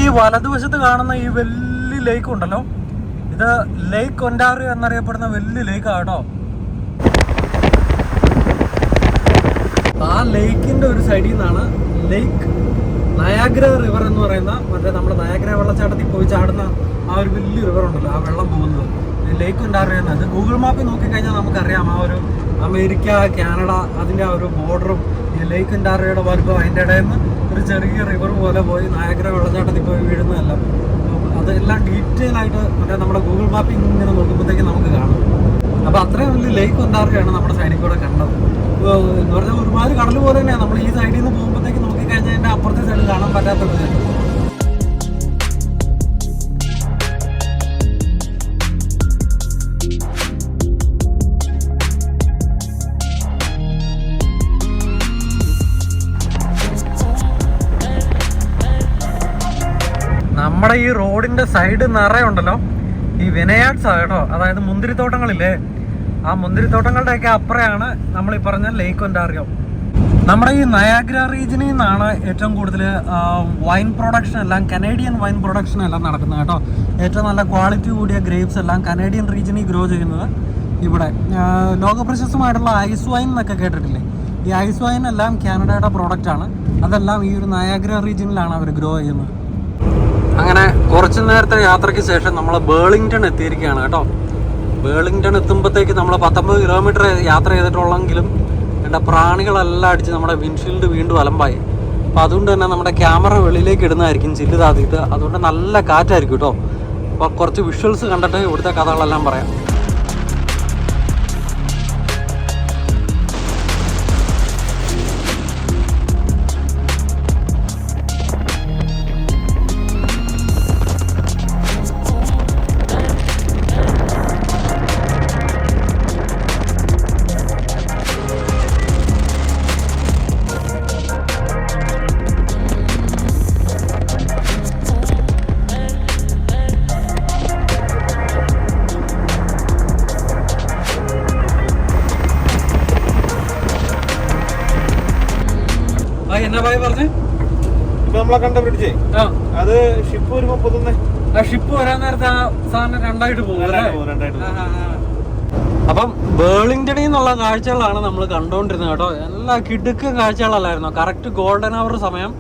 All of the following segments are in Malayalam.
ഈ വലതുവശത്ത് കാണുന്ന ഈ വലിയ ലേക്ക് ഉണ്ടല്ലോ, ഇത് ലേക്ക് ഒന്റാറിയോ എന്നറിയപ്പെടുന്ന വലിയ ലേക്കാണ് കേട്ടോ. ആ ലേക്കിന്റെ ഒരു സൈഡിൽ നിന്നാണ് ലേക്ക് നയാഗ്ര റിവർ എന്ന് പറയുന്ന മറ്റേ നമ്മുടെ നയാഗ്ര വെള്ളച്ചാട്ടത്തിൽ പോയി ചാടുന്ന ആ ഒരു വലിയ റിവർ ഉണ്ടല്ലോ, ആ വെള്ളം പോകുന്നത് ലേക്ക് ഒന്റാറിയോ എന്നത്. ഗൂഗിൾ മാപ്പിൽ നോക്കിക്കഴിഞ്ഞാൽ നമുക്കറിയാം ആ ഒരു അമേരിക്ക, കാനഡ, അതിൻ്റെ ആ ഒരു ബോർഡറും ഈ ലേക്ക് ഒന്റാറിയോയുടെ വലുപ്പം, അതിൻ്റെ ഇടയിൽ നിന്ന് ഒരു ചെറിയ റിവർ പോലെ പോയി നയാഗ്ര വെള്ളച്ചാട്ടത്തിൽ പോയി വീഴുന്നതല്ല. അതെല്ലാം ഡീറ്റെയിൽ ആയിട്ട് മറ്റേ നമ്മുടെ ഗൂഗിൾ മാപ്പിൽ ഇങ്ങനെ നോക്കുമ്പോഴത്തേക്ക് നമുക്ക് കാണാം. അപ്പോൾ അത്രയും വലിയ ലേക്ക് ഒന്റാറിയോയാണ് നമ്മുടെ സൈഡിൽ കൂടെ കണ്ടത്. എന്ന് പറഞ്ഞാൽ ഒരുമാതിരി കടൽ പോലെ തന്നെയാണ്. നമ്മൾ ഈ സൈഡിൽ നിന്ന് പോകുമ്പോഴത്തേക്ക് നോക്കിക്കഴിഞ്ഞാൽ അതിൻ്റെ അപ്പുറത്തെ സൈഡ് കാണാൻ പറ്റാത്തത്. നമ്മുടെ ഈ റോഡിന്റെ സൈഡ് നിറയെ ഉണ്ടല്ലോ ഈ വിനയാർഡ്സ് കേട്ടോ, അതായത് മുന്തിരിത്തോട്ടങ്ങളില്ലേ, ആ മുന്തിരിത്തോട്ടങ്ങളുടെയൊക്കെ അപ്പുറമാണ് നമ്മൾ ഈ പറഞ്ഞ ലേക്ക് ഒന്റാറിയോ. നമ്മുടെ ഈ നയാഗ്ര റീജിയനിൽ നിന്നാണ് ഏറ്റവും കൂടുതൽ വൈൻ പ്രൊഡക്ഷൻ എല്ലാം, കനേഡിയൻ വൈൻ പ്രൊഡക്ഷൻ എല്ലാം നടക്കുന്നത് കേട്ടോ. ഏറ്റവും നല്ല ക്വാളിറ്റി കൂടിയ ഗ്രേപ്സ് എല്ലാം കനേഡിയൻ റീജിയനിൽ ഗ്രോ ചെയ്യുന്നത് ഇവിടെ. ലോകപ്രശസ്തമായിട്ടുള്ള ഐസ് വൈൻ എന്നൊക്കെ കേട്ടിട്ടില്ലേ, ഈ ഐസ് വൈൻ എല്ലാം കാനഡയുടെ പ്രോഡക്റ്റാണ്. അതെല്ലാം ഈ ഒരു നയാഗ്ര റീജിയനിലാണ് അവർ ഗ്രോ ചെയ്യുന്നത്. അങ്ങനെ കുറച്ച് നേരത്തെ യാത്രയ്ക്ക് ശേഷം നമ്മൾ ബേർലിംഗ്ടൺ എത്തിയിരിക്കുകയാണ് കേട്ടോ. ബേർലിംഗ്ടൺ എത്തുമ്പോഴത്തേക്ക് നമ്മൾ 19 കിലോമീറ്റർ യാത്ര ചെയ്തിട്ടുള്ളെങ്കിലും എൻ്റെ പ്രാണികളെല്ലാം അടിച്ച് നമ്മുടെ വിൻഷീൽഡ് വീണ്ടും അലമ്പായി. അപ്പോൾ അതുകൊണ്ട് തന്നെ നമ്മുടെ ക്യാമറ വെളിയിലേക്ക് ഇടുന്നതായിരിക്കും ചില്ല് താത്തിയിട്ട്. അതുകൊണ്ട് നല്ല കാറ്റായിരിക്കും കേട്ടോ. അപ്പോൾ കുറച്ച് വിഷ്വൽസ് കണ്ടിട്ട് ഇവിടുത്തെ കഥകളെല്ലാം പറയാം. നമ്മളെ കണ്ട ബ്രിഡ്ജ് അത് ഷിപ്പ് വരുമ്പോ പൊതുന്നെ ഷിപ്പ് വരാൻ നേരത്തെ ആ സാധനം രണ്ടായിട്ട് പോകും. അപ്പം ബേർലിംഗ്ടണിൽ നിന്നുള്ള കാഴ്ചകളാണ് നമ്മൾ കണ്ടോണ്ടിരുന്നത് കേട്ടോ. എല്ലാ കിടുക്കൻ കാഴ്ചകളല്ലായിരുന്നു. കറക്റ്റ് ഗോൾഡൻ അവർ സമയം.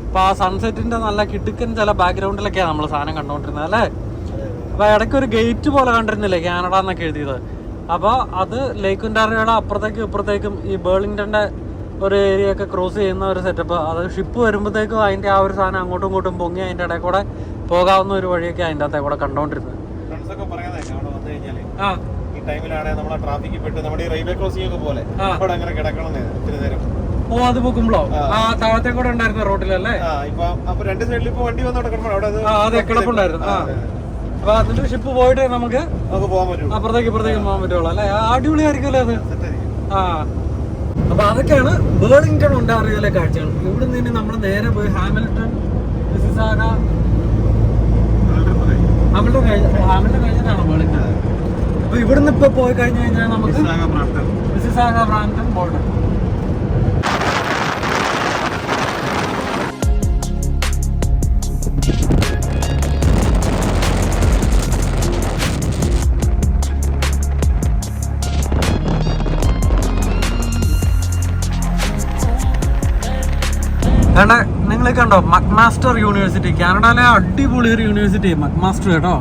അപ്പൊ ആ സൺസെറ്റിന്റെ നല്ല കിടുക്കൻ ചില ബാക്ക്ഗ്രൗണ്ടിലൊക്കെയാണ് നമ്മൾ സാധനം കണ്ടോണ്ടിരുന്നത് അല്ലേ. അപ്പൊ ഇടയ്ക്ക് ഒരു ഗേറ്റ് പോലെ കണ്ടിരുന്നില്ലേ കാനഡ എന്നൊക്കെ എഴുതിയത്. അപ്പൊ അത് ലേക്ക് ഒന്റാറിയോയുടെ അപ്പുറത്തേക്കും ഇപ്പുറത്തേക്കും ഈ ബേർലിംഗ്ടന്റെ ഒരു ഏരിയ ഒക്കെ ക്രോസ് ചെയ്യുന്ന ഒരു സെറ്റപ്പ്. അത് ഷിപ്പ് വരുമ്പോഴത്തേക്കും അതിന്റെ ആ ഒരു സാധനം അങ്ങോട്ടും ഇങ്ങോട്ടും പൊങ്ങി അതിന്റെ ഇടയിൽ കൂടെ പോകാവുന്ന ഒരു വഴിയൊക്കെ അതിന്റെ അകത്തെ കൂടെ കണ്ടോണ്ടിരുന്നത്. ഓ അത് പൊക്കുമ്പോഴോ ആ താഴത്തെ കൂടെ ഉണ്ടായിരുന്ന റോഡിലല്ലേ. അതെ കിടപ്പുണ്ടായിരുന്നു. അപ്പൊ അതിന്റെ ഷിപ്പ് പോയിട്ട് നമുക്ക് അപ്പുറത്തേക്ക് ഇപ്പുറത്തേക്ക് പോകാൻ പറ്റുള്ളൂ അല്ലെ. അടിപൊളിയായിരിക്കുമല്ലോ അത്. ആ അപ്പൊ അതൊക്കെയാണ് ബേർലിംഗ്ടൺ ഒന്റാറിയോയിലെ കാഴ്ചകൾ. ഇവിടെ നിന്ന് നമ്മൾ നേരെ പോയി ഹാമിൽട്ടൺ, മിസിസാഗ, ഹാമിൽട്ടൺ കഴിഞ്ഞിട്ടാണ് ബേർലിംഗ്ടൺ. അപ്പൊ ഇവിടുന്ന് ഇപ്പൊ പോയി കഴിഞ്ഞു കഴിഞ്ഞാൽ നമുക്ക് മിസിസാഗ, ബ്രാംപ്ടൺ, ബോൾട്ടൺ. നിങ്ങൾ കണ്ടോ മക്മാസ്റ്റർ യൂണിവേഴ്സിറ്റി, കാനഡയിലെ അടിപൊളി ഒരു യൂണിവേഴ്സിറ്റി മക്മാസ്റ്റർ കേട്ടോ.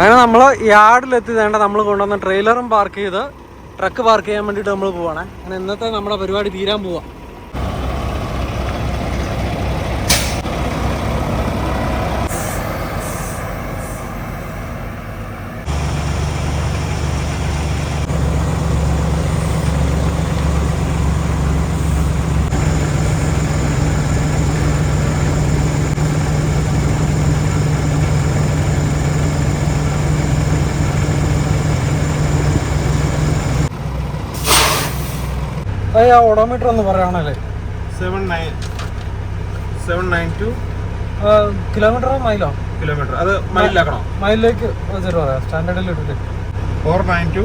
അങ്ങനെ നമ്മൾ യാർഡിലെത്തി വേണ്ട നമ്മൾ കൊണ്ടുവന്ന ട്രെയിലറും പാർക്ക് ചെയ്ത് ട്രക്ക് പാർക്ക് ചെയ്യാൻ വേണ്ടിയിട്ട് നമ്മൾ പോവാണ്. അങ്ങനെ ഇന്നത്തെ നമ്മുടെ പരിപാടി തീരാൻ പോവാം. ആ ഓഡോമീറ്റർ ഒന്ന് പറയുകയാണല്ലേ 792 കിലോമീറ്ററോ മൈലോ? കിലോമീറ്റർ. അത് മൈലിലാക്കണോ? മൈലിലേക്ക് വെച്ചിട്ട് പറയാം. സ്റ്റാൻഡേർഡിൽ ഇട്ടിട്ട് 492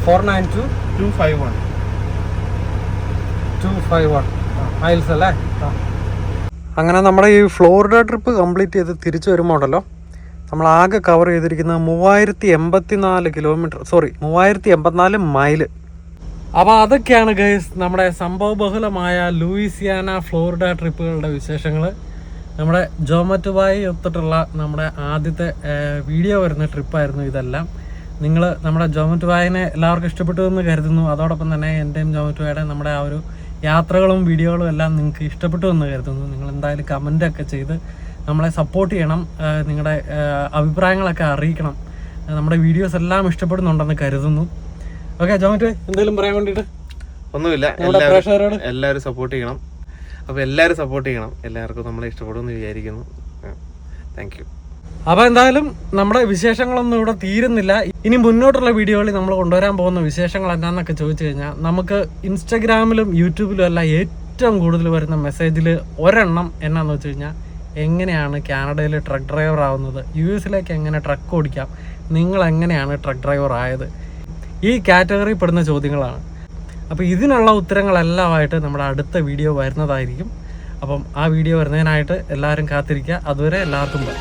251 മൈൽസ് അല്ലേ? അങ്ങനെ നമ്മുടെ ഈ ഫ്ലോറിഡ ട്രിപ്പ് കംപ്ലീറ്റ് ചെയ്ത് തിരിച്ചു വരുമ്പോൾ ഉണ്ടല്ലോ നമ്മൾ ആകെ കവർ ചെയ്തിരിക്കുന്നത് 384 മൈല്. അപ്പോൾ അതൊക്കെയാണ് ഗൈസ് നമ്മുടെ സംഭവബഹുലമായ ലൂയിസിയാന ഫ്ലോറിഡ ട്രിപ്പുകളുടെ വിശേഷങ്ങൾ. നമ്മുടെ ജോമറ്റുവായി ഒത്തിട്ടുള്ള നമ്മുടെ ആദ്യത്തെ വീഡിയോ വരുന്ന ട്രിപ്പായിരുന്നു ഇതെല്ലാം. നിങ്ങൾ നമ്മുടെ ജോമറ്റുവായിനെ എല്ലാവർക്കും ഇഷ്ടപ്പെട്ടു എന്ന് കരുതുന്നു. അതോടൊപ്പം തന്നെ എൻ്റെയും ജോമറ്റുവായുടെ നമ്മുടെ ആ ഒരു യാത്രകളും വീഡിയോകളും എല്ലാം നിങ്ങൾക്ക് ഇഷ്ടപ്പെട്ടു എന്ന് കരുതുന്നു. നിങ്ങൾ എന്തായാലും കമൻ്റൊക്കെ ചെയ്ത് നമ്മളെ സപ്പോർട്ട് ചെയ്യണം. നിങ്ങളുടെ അഭിപ്രായങ്ങളൊക്കെ അറിയിക്കണം. നമ്മുടെ വീഡിയോസ് എല്ലാം ഇഷ്ടപ്പെടുന്നുണ്ടെന്ന് കരുതുന്നു. ഓക്കെ ജോമറ്റ്, എന്തെങ്കിലും പറയാൻ വേണ്ടിയിട്ട്? ഒന്നുമില്ല, എല്ലാവരും സപ്പോർട്ട് ചെയ്യണം. അപ്പോൾ എല്ലാവരും സപ്പോർട്ട് ചെയ്യണം. എല്ലാവർക്കും നമ്മളെ ഇഷ്ടപ്പെടുമെന്ന് വിചാരിക്കുന്നു. Thank you. അപ്പോൾ എന്തായാലും നമ്മുടെ വിശേഷങ്ങളൊന്നും ഇവിടെ തീരുന്നില്ല. ഇനി മുന്നോട്ടുള്ള വീഡിയോകളിൽ നമ്മൾ കൊണ്ടുവരാൻ പോകുന്ന വിശേഷങ്ങൾ എന്താണെന്നൊക്കെ ചോദിച്ചു കഴിഞ്ഞാൽ, നമുക്ക് ഇൻസ്റ്റഗ്രാമിലും യൂട്യൂബിലും എല്ലാം ഏറ്റവും കൂടുതൽ വരുന്ന മെസ്സേജിൽ ഒരെണ്ണം എന്നാന്ന് വെച്ച് കഴിഞ്ഞാൽ, എങ്ങനെയാണ് കാനഡയിൽ ട്രക്ക് ഡ്രൈവർ ആവുന്നത്, US എങ്ങനെ ട്രക്ക് ഓടിക്കാം, നിങ്ങൾ എങ്ങനെയാണ് ട്രക്ക് ഡ്രൈവർ ആയത്, ഈ കാറ്റഗറി പെടുന്ന ചോദ്യങ്ങളാണ്. അപ്പോൾ ഇതിനുള്ള ഉത്തരങ്ങളെല്ലാമായിട്ട് നമ്മുടെ അടുത്ത വീഡിയോ വരുന്നതായിരിക്കും. അപ്പം ആ വീഡിയോ വരുന്നതിനായിട്ട് എല്ലാവരും കാത്തിരിക്കുക. അതുവരെ എല്ലാവർക്കും ബൈ.